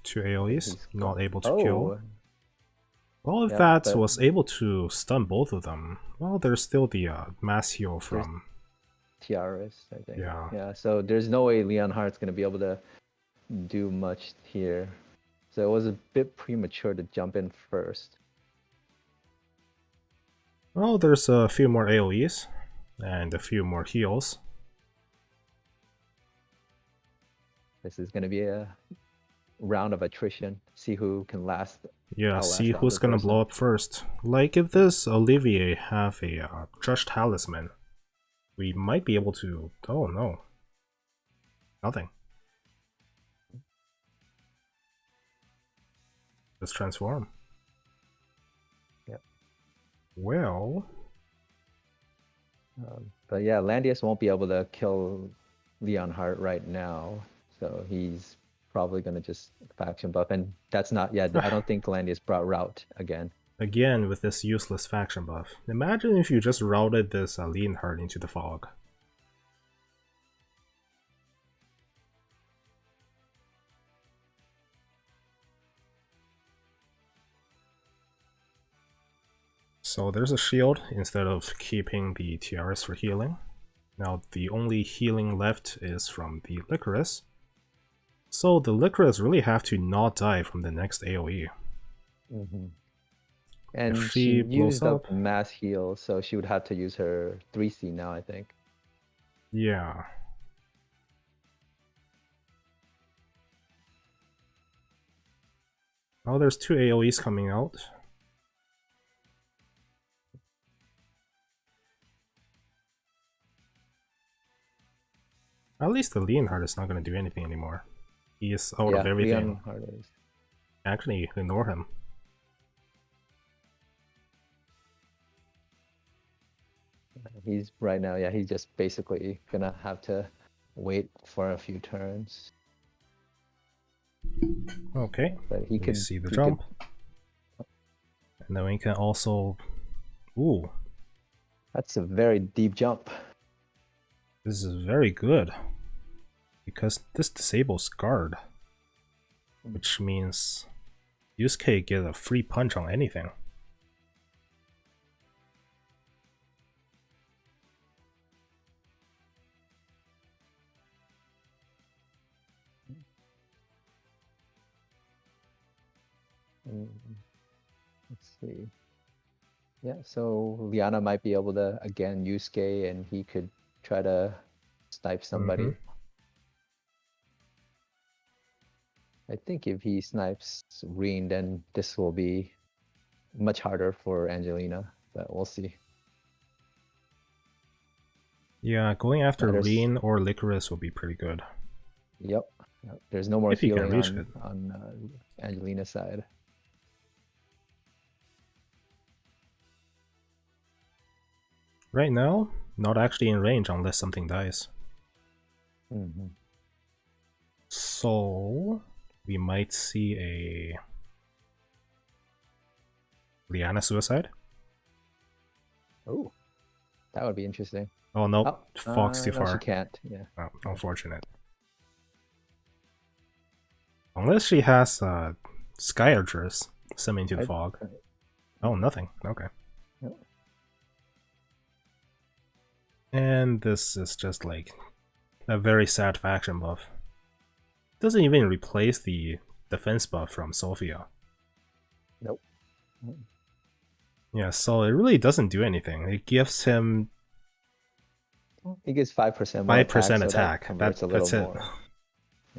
Speaker 1: 2 AoEs, not able to
Speaker 2: oh.
Speaker 1: kill. Well, if that was able to stun both of them, well, there's still the mass heal from
Speaker 2: TRS, I think.
Speaker 1: Yeah.
Speaker 2: Yeah, so there's no way Leonhardt's going to be able to do much here. So it was a bit premature to jump in first.
Speaker 1: Well, there's a few more AoEs and a few more heals.
Speaker 2: This is going to be a round of attrition. See who can last.
Speaker 1: Yeah, see who's gonna blow up first. Like if this Olivier have a Judge Talisman, we might be able to... Oh no. Nothing. Just transform.
Speaker 2: Yep.
Speaker 1: Well...
Speaker 2: but yeah, Landius won't be able to kill Leonhardt right now, so he's probably going to just faction buff, and that's not yet. I don't think Landius brought route again.
Speaker 1: Again with this useless faction buff. Imagine if you just routed this Leonhardt into the fog. So there's a shield instead of keeping the TRS for healing. Now the only healing left is from the Licorice. So the Licorice really have to not die from the next AoE.
Speaker 2: And
Speaker 1: if
Speaker 2: she
Speaker 1: blows
Speaker 2: used up mass heal, so she would have to use her 3C now, I think.
Speaker 1: Yeah. Oh, there's 2 AoEs coming out. At least the Leonhardt is not going to do anything anymore. He is out of everything. Actually, ignore him.
Speaker 2: He's right now, yeah, he's just basically gonna have to wait for a few turns.
Speaker 1: Okay,
Speaker 2: but he can
Speaker 1: see the jump. And then we can also... Ooh.
Speaker 2: That's a very deep jump.
Speaker 1: This is very good. Because this disables guard. Which means Yusuke get a free punch on anything.
Speaker 2: Let's see. Yeah, so Liana might be able to again Yusuke, and he could try to snipe somebody. I think if he snipes Reen, then this will be much harder for Angelina, but we'll see.
Speaker 1: Yeah, going after Reen or Licorice will be pretty good.
Speaker 2: Yep. There's no more healing on Angelina's side.
Speaker 1: Right now, not actually in range unless something dies. So, we might see a Liana suicide.
Speaker 2: Oh, that would be interesting.
Speaker 1: Oh no, Fox too far.
Speaker 2: No, she can't. Yeah.
Speaker 1: Oh, unfortunate. Unless she has Sky Archers summoned into the fog. Oh, nothing. Okay. And this is just like a very sad faction buff. Doesn't even replace the defense buff from Sophia.
Speaker 2: Nope.
Speaker 1: Yeah, so it really doesn't do anything. It gives him
Speaker 2: He gets 5% more attack,
Speaker 1: 5%
Speaker 2: so that
Speaker 1: attack.
Speaker 2: converts a little
Speaker 1: That's it.
Speaker 2: more.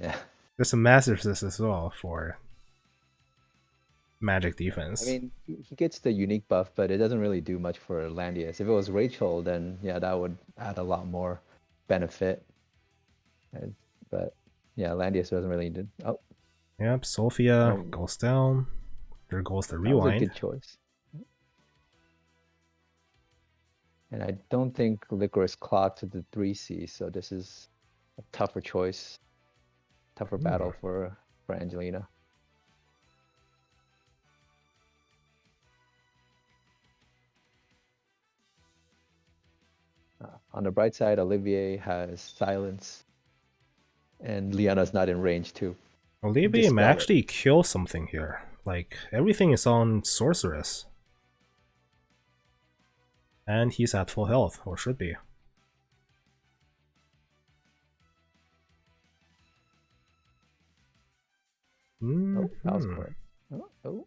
Speaker 2: Yeah.
Speaker 1: There's a master resist as well for magic defense.
Speaker 2: I mean, he gets the unique buff, but it doesn't really do much for Landius. If it was Rachel, then yeah, that would add a lot more benefit. But yeah, Landius doesn't really do. Oh,
Speaker 1: Yep, Sophia
Speaker 2: oh,
Speaker 1: goes down. There goes the
Speaker 2: that was a
Speaker 1: rewind.
Speaker 2: good choice. And I don't think Licorice clocked to the 3C, so this is a tougher choice, tougher battle for Angelina. On the bright side, Olivier has silence, and Liana's not in range too.
Speaker 1: Olivier may actually kill something here. Like, everything is on Sorceress. And he's at full health, or should be.
Speaker 2: Oh, that was quick. Oh.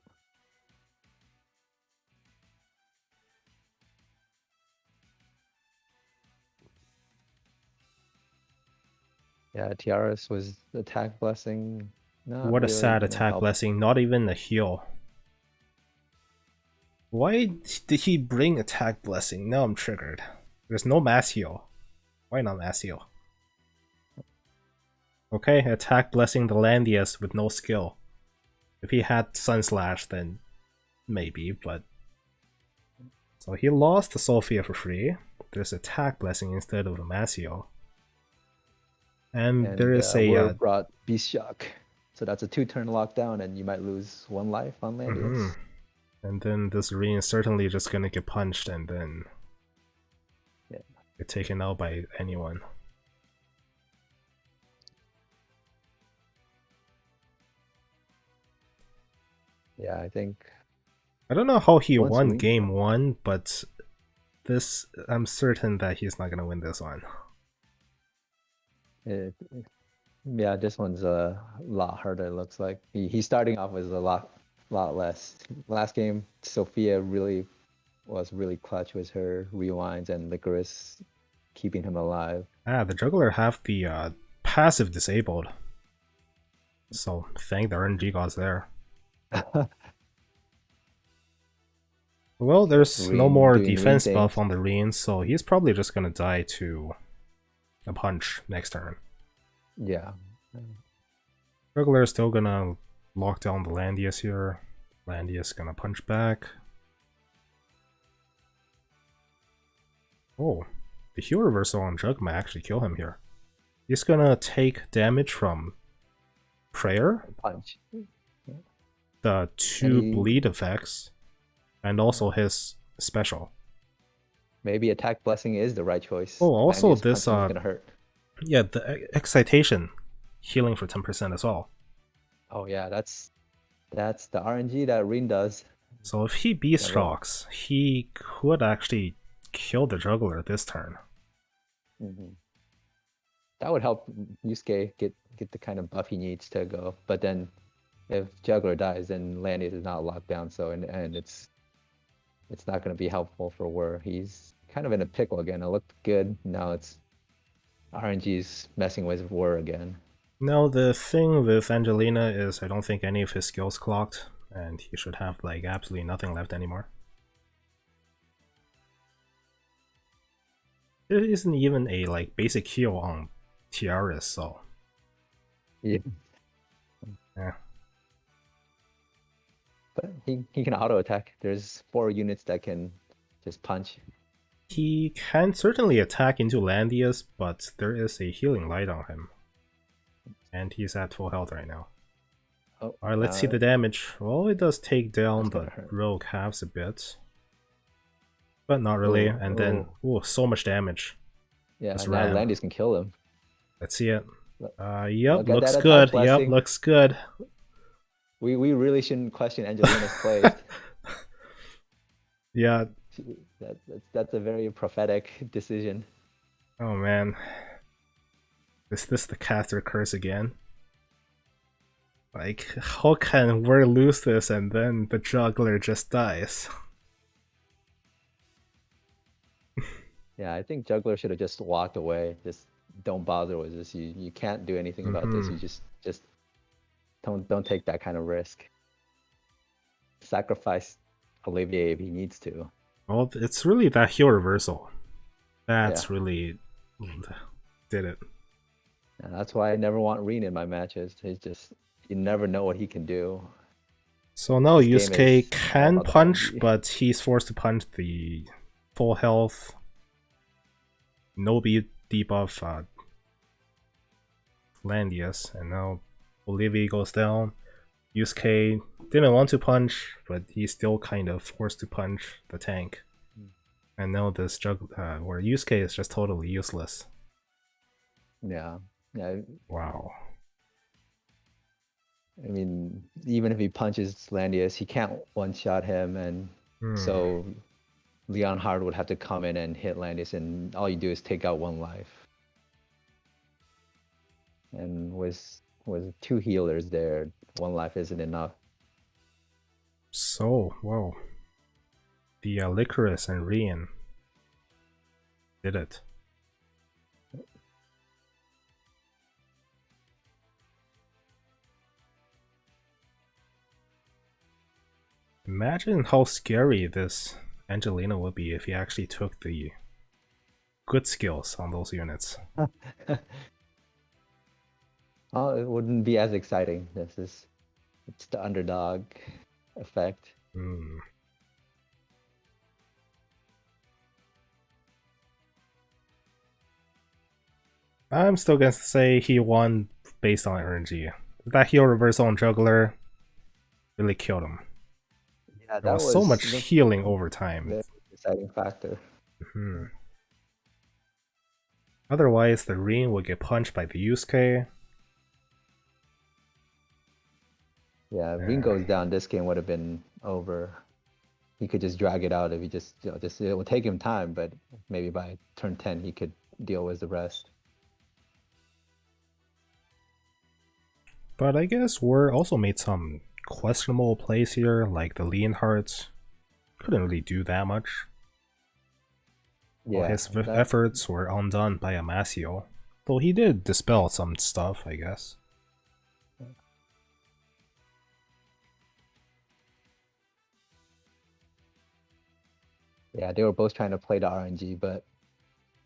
Speaker 2: Yeah, Tiaras was attack blessing. Not
Speaker 1: What a
Speaker 2: really
Speaker 1: sad
Speaker 2: gonna
Speaker 1: attack
Speaker 2: help.
Speaker 1: blessing, not even a heal. Why did he bring attack blessing? Now I'm triggered. There's no mass heal. Why not mass heal? Okay, attack blessing the Landius with no skill. If he had Sun Slash, then maybe, but... So he lost the Sophia for free. There's attack blessing instead of a mass heal. And there is a...
Speaker 2: Whirr brought Beast Shock. So that's a 2-turn lockdown, and you might lose 1 life on Landius.
Speaker 1: And then this Ring is certainly just gonna get punched and then get taken out by anyone.
Speaker 2: Yeah, I think...
Speaker 1: I don't know how he won game 1, but this... I'm certain that he's not gonna win this one.
Speaker 2: Yeah, this one's a lot harder, it looks like. He's starting off with a lot less. Last game, Sophia was really clutch with her rewinds and Licorice keeping him alive.
Speaker 1: Ah, the juggler have the passive disabled. So thank the RNG gods there. Well, there's no more defense buff on the Ring, so he's probably just gonna die to a punch next turn.
Speaker 2: Yeah.
Speaker 1: Juggler is still gonna lock down the Landius here. Landius gonna punch back. Oh, the heal reversal on Jug might actually kill him here. He's gonna take damage from Prayer,
Speaker 2: punch,
Speaker 1: the 2 bleed effects, and also his special.
Speaker 2: Maybe attack blessing is the right choice.
Speaker 1: Oh, also this
Speaker 2: gonna hurt.
Speaker 1: Yeah, the excitation healing for 10% as well.
Speaker 2: Oh yeah, that's the RNG that Rin does.
Speaker 1: So if he beast shocks, he could actually kill the juggler this turn.
Speaker 2: That would help Yusuke get the kind of buff he needs to go. But then if juggler dies, then Landius is not locked down, so in the end it's not going to be helpful for Whirr. He's kind of in a pickle again. It looked good. Now it's RNG's messing with Whirr again.
Speaker 1: No, the thing with Angelina is I don't think any of his skills clocked, and he should have like absolutely nothing left anymore. There isn't even a like basic heal on Tiaras, so
Speaker 2: yeah. But he can auto attack. There's 4 units that can just punch.
Speaker 1: He can certainly attack into Landius, but there is a healing light on him. And he's at full health right now.
Speaker 2: Oh,
Speaker 1: alright, let's see the damage. Well, it does take down the rogue halves a bit. But not really, and then, so much damage.
Speaker 2: Yeah, now Landius can kill him.
Speaker 1: Let's see it. Yep, looks good. Yep, looks good.
Speaker 2: We really shouldn't question Angelina's plays.
Speaker 1: Yeah.
Speaker 2: That's a very prophetic decision.
Speaker 1: Oh man. Is this the caster curse again? Like, how can Whirr lose this and then the juggler just dies?
Speaker 2: Yeah, I think Juggler should have just walked away. Just don't bother with this. You can't do anything about this. You just don't take that kind of risk. Sacrifice Olivier if he needs to.
Speaker 1: Well, it's really that heel reversal.
Speaker 2: Yeah.
Speaker 1: That's really did it.
Speaker 2: And that's why I never want Reen in my matches. He's just you never know what he can do.
Speaker 1: So now
Speaker 2: This game
Speaker 1: Yusuke
Speaker 2: is all
Speaker 1: can
Speaker 2: about the
Speaker 1: punch,
Speaker 2: RNG.
Speaker 1: but he's forced to punch the full health, no debuff Landius, and now Olivier goes down. Yusuke didn't want to punch, but he's still kind of forced to punch the tank. And now this where Yusuke is just totally useless.
Speaker 2: Yeah. Yeah.
Speaker 1: Wow.
Speaker 2: I mean, even if he punches Landius, he can't one-shot him, and so Leonhard would have to come in and hit Landius, and all you do is take out one life. And with two healers there, one life isn't enough.
Speaker 1: So, whoa. The Licorice and Rian did it. Imagine how scary this Angelina would be if he actually took the good skills on those units.
Speaker 2: Oh, it wouldn't be as exciting. It's the underdog effect.
Speaker 1: I'm still gonna say he won based on RNG. That heel reversal on Juggler really killed him.
Speaker 2: Yeah,
Speaker 1: There
Speaker 2: that
Speaker 1: was so
Speaker 2: was
Speaker 1: much healing over time.
Speaker 2: the deciding factor.
Speaker 1: Otherwise, the Rin would get punched by the Yusuke.
Speaker 2: Yeah, if Ring goes down, this game would have been over. He could just drag it out if he just it would take him time, but maybe by turn 10 he could deal with the rest.
Speaker 1: But I guess Whirr also made some questionable plays here, like the Leonhardt couldn't really do that much. All
Speaker 2: Yeah,
Speaker 1: his efforts were undone by Amasio, though he did dispel some stuff, I guess.
Speaker 2: yeah, they were both trying to play the RNG, but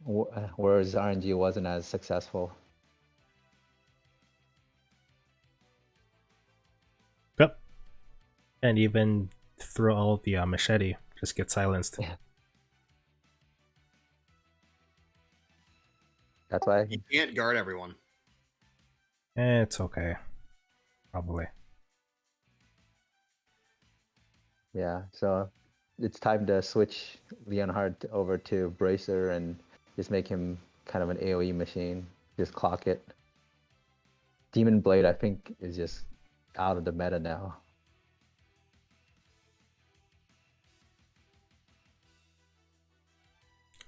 Speaker 2: whereas RNG wasn't as successful.
Speaker 1: Yep. And even throw out the machete, just get silenced.
Speaker 2: Yeah. That's why
Speaker 3: You can't guard everyone.
Speaker 1: It's okay. Probably.
Speaker 2: Yeah, so it's time to switch Leonhard over to Bracer and just make him kind of an AoE machine. Just clock it. Demon Blade, I think, is just out of the meta now.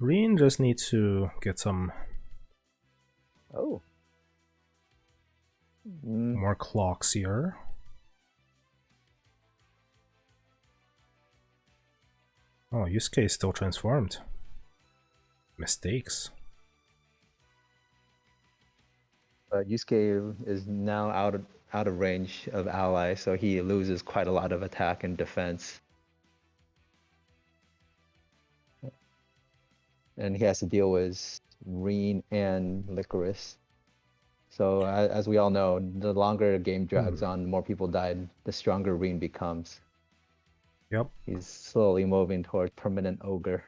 Speaker 1: Reen just needs to get some more clocks here. Oh, Yusuke is still transformed. Mistakes.
Speaker 2: But Yusuke is now out of range of ally, so he loses quite a lot of attack and defense. And he has to deal with Reen and Licorice. So as we all know, the longer a game drags on, the more people die, the stronger Reen becomes.
Speaker 1: Yep.
Speaker 2: He's slowly moving toward permanent ogre.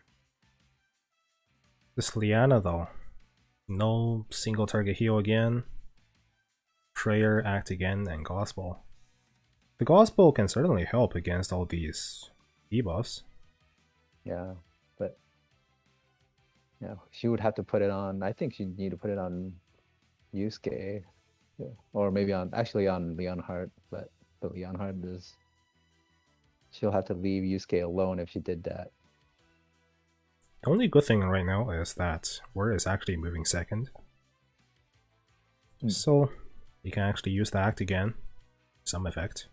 Speaker 1: This Liana though. No single target heal again. Prayer, Act Again, and Gospel. The Gospel can certainly help against all these debuffs.
Speaker 2: Yeah, but yeah, she would have to put it on. I think she'd need to put it on Yusuke, or maybe on Leonhard. But Leonhard is she'll have to leave Yusuke alone if she did that.
Speaker 1: The only good thing right now is that Whirr is actually moving second. So you can actually use the act again, some effect.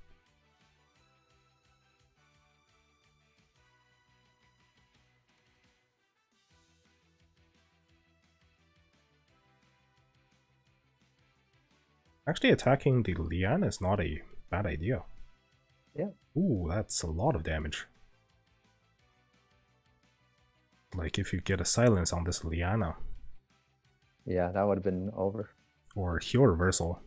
Speaker 1: Actually attacking the Lian is not a bad idea.
Speaker 2: Yeah.
Speaker 1: Ooh, that's a lot of damage. Like if you get a silence on this Liana.
Speaker 2: Yeah, that would have been over.
Speaker 1: Or heal reversal.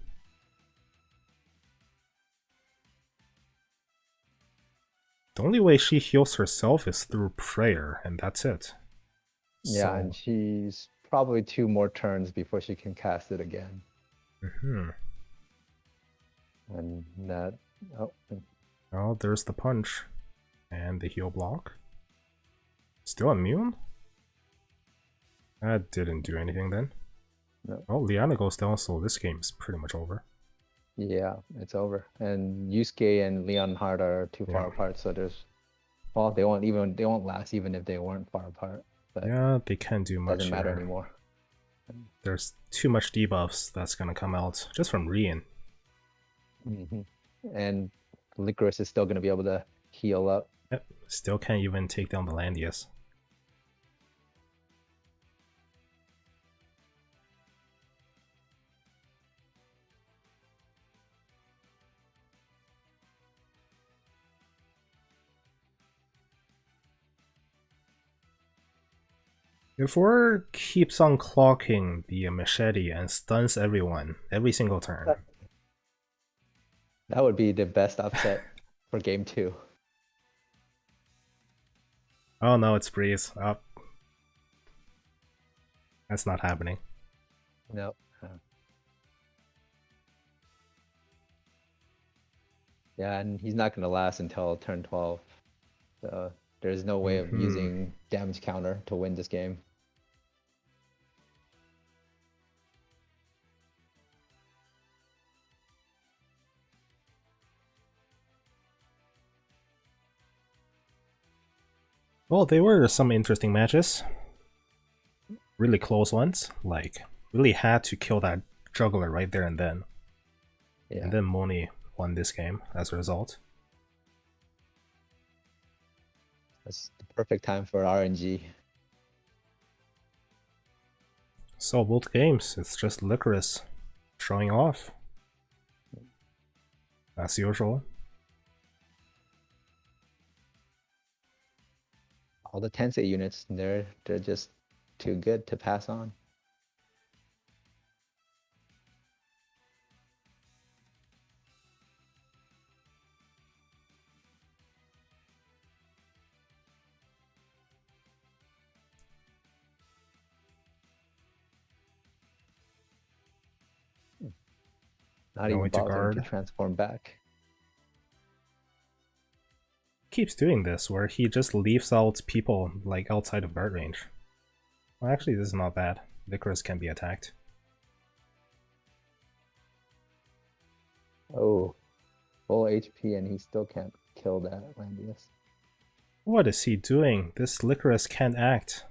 Speaker 1: The only way she heals herself is through prayer, and that's it.
Speaker 2: Yeah,
Speaker 1: So,
Speaker 2: and she's probably 2 more turns before she can cast it again. And that, oh,
Speaker 1: oh, there's the punch. And the heal block. Still immune? That didn't do anything then.
Speaker 2: no.
Speaker 1: Oh, Liana goes down, so this game is pretty much over.
Speaker 2: Yeah, it's over. And Yusuke and Leonhard are too far
Speaker 1: Yeah.
Speaker 2: apart, so well, they won't last even if they weren't far apart. But
Speaker 1: Yeah, they can't do much
Speaker 2: doesn't matter
Speaker 1: here.
Speaker 2: anymore.
Speaker 1: There's too much debuffs that's gonna come out just from Rian.
Speaker 2: And Licorice is still going to be able to heal up.
Speaker 1: Yep, still can't even take down the Landius. If Whirr keeps on clocking the machete and stuns everyone every single turn.
Speaker 2: That would be the best upset for game 2.
Speaker 1: Oh no, it's Breeze. Up. Oh, that's not happening.
Speaker 2: Nope. Yeah, and he's not going to last until turn 12. So there's no way of using damage counter to win this game.
Speaker 1: Well, they were some interesting matches. Really close ones. Like, really had to kill that juggler right there and then.
Speaker 2: Yeah.
Speaker 1: And then Moni won this game as a result.
Speaker 2: That's the perfect time for RNG.
Speaker 1: So both games, it's just Licorice showing off. As usual.
Speaker 2: All the Tensei units, they're just too good to pass on. Not
Speaker 1: No
Speaker 2: even
Speaker 1: way to
Speaker 2: bothering to
Speaker 1: guard.
Speaker 2: transform back.
Speaker 1: Keeps doing this where he just leaves out people like outside of guard range. Well, actually, this is not bad. Licorice can be attacked.
Speaker 2: Oh, full HP and he still can't kill that Landius.
Speaker 1: What is he doing? This Licorice can't act.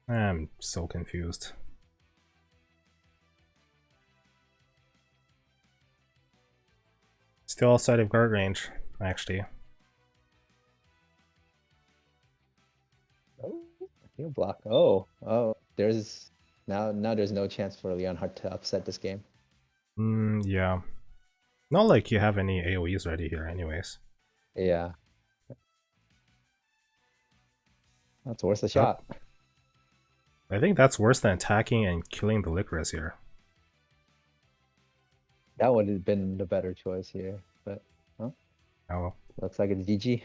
Speaker 1: I'm so confused. Still outside of guard range, actually.
Speaker 2: Oh, heal block. Oh, there's now there's no chance for Leonhard to upset this game.
Speaker 1: Yeah. Not like you have any AoEs ready here anyways.
Speaker 2: Yeah. That's worth a shot.
Speaker 1: I think that's worse than attacking and killing the Licorice here.
Speaker 2: That would have been the better choice here, but
Speaker 1: Oh,
Speaker 2: looks like it's GG.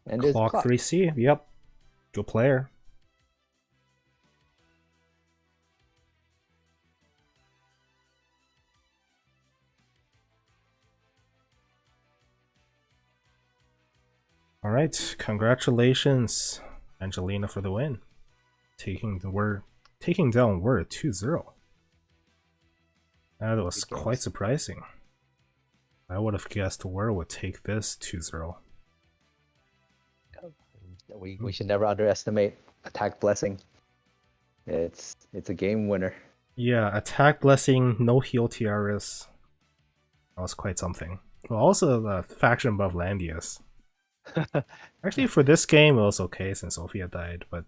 Speaker 2: And it's
Speaker 1: clock 3C, yep. Good player. Alright, congratulations, Angelina, for the win. Taking down Whirr 2-0. That was quite surprising. I would have guessed Whirr would take this 2-0.
Speaker 2: We should never underestimate attack blessing. It's a game winner.
Speaker 1: Yeah, attack blessing, no heal tiaras. That was quite something. Well, also the faction buff Landius. Actually, for this game, it was okay since Sophia died, but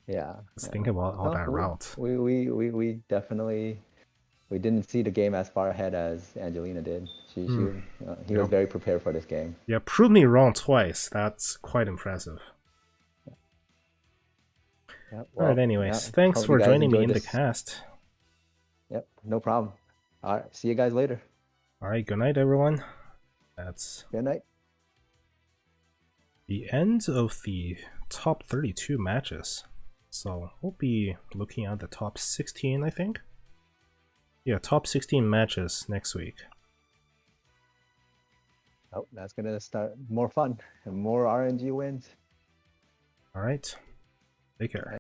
Speaker 2: Yeah.
Speaker 1: let's think about all that route.
Speaker 2: We definitely we didn't see the game as far ahead as Angelina did. He was very prepared for this game.
Speaker 1: Yeah, proved me wrong twice. That's quite impressive.
Speaker 2: Yeah,
Speaker 1: Alright, anyways, thanks for joining me in the cast.
Speaker 2: Yep, no problem. Alright, see you guys later.
Speaker 1: Alright, good night, everyone. That's
Speaker 2: good night.
Speaker 1: The end of the top 32 matches. So we'll be looking at the top 16, I think. Yeah, top 16 matches next week.
Speaker 2: Oh, that's gonna start more fun and more RNG wins.
Speaker 1: Alright, take care.